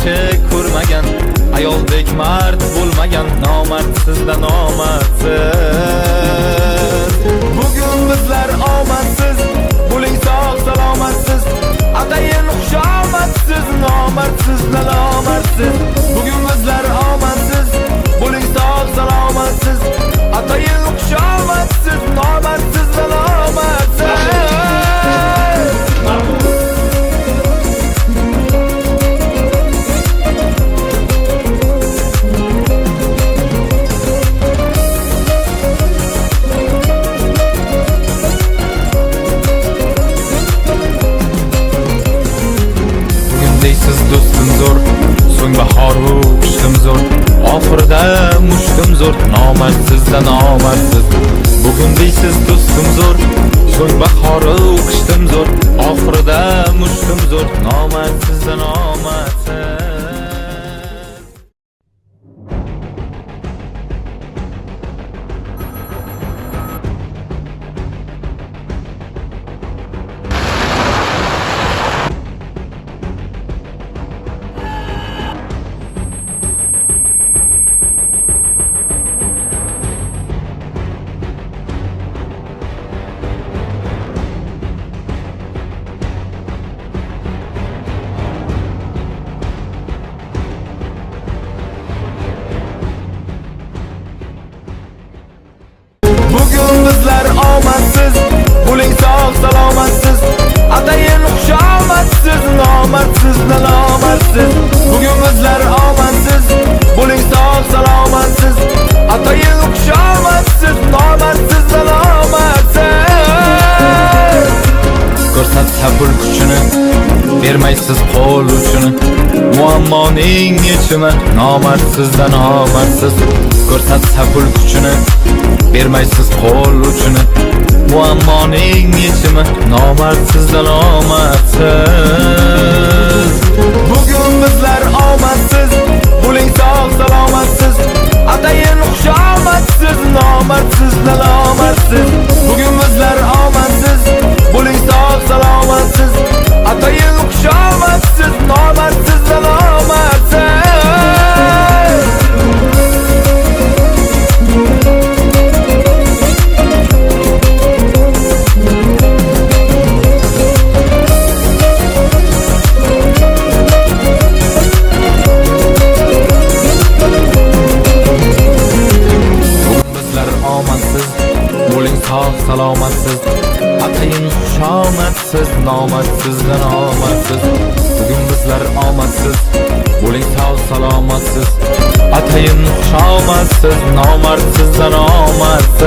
yaxshi ko'rmagan, ayoldek mard bo'lmagan, nomardsiz-da nomardsiz. Bugun bizlar omadsiz, bo'ling sog' salomatsiz, atayin xushomadsiz, nomardsiz-da nomardsiz. Bugun bizlar omadsiz, bo'ling sog' salomatsiz, atayin xushomadsiz, nomardsiz-da nomardsiz. Deysiz do'stim zo'r, so'ng bahoru qishim zo'r, oxirida mushtim zo'r, nomardsiz-da nomardsiz. Bugun deysiz do'stim zo'r, so'ng bahoru qishim zo'r, oxirida mushtim zo'r, nomardsiz-da nomardsiz. Bugun bizlar omadsiz, bo'ling sog' salomatsiz, atayin xushomadsiz, nomardsiz-da nomardsiz. Bugun bizlar omadsiz, bo'ling sog' salomatsiz, atayin xushomadsiz, nomardsiz-da nomardsiz. Ko'rsatsa pul kuchini, bermaysiz qo'l uchini, muammoning yechimi, nomardsiz-da nomardsiz. Ko'rsatsa pul kuchini, bermaysiz qo'l uchini, muammoning yechimi, nomardsiz-da nomardsiz. Bugun bizlar omadsiz, bo'ling sog' salomatsiz, atayin xushomadsiz, nomardsiz-da nomardsiz. Bugun bizlar omadsiz, bo'ling sog' salomatsiz, atayin xushomadsiz, nomardsiz-da nomardsiz. Bo'ling sog' salomatsiz, atayin xushomadsiz, nomardsiz-da nomardsiz. Bugun bizlar omadsiz, bo'ling sog' salomatsiz, atayin xushomadsiz, nomardsiz-da nomardsiz.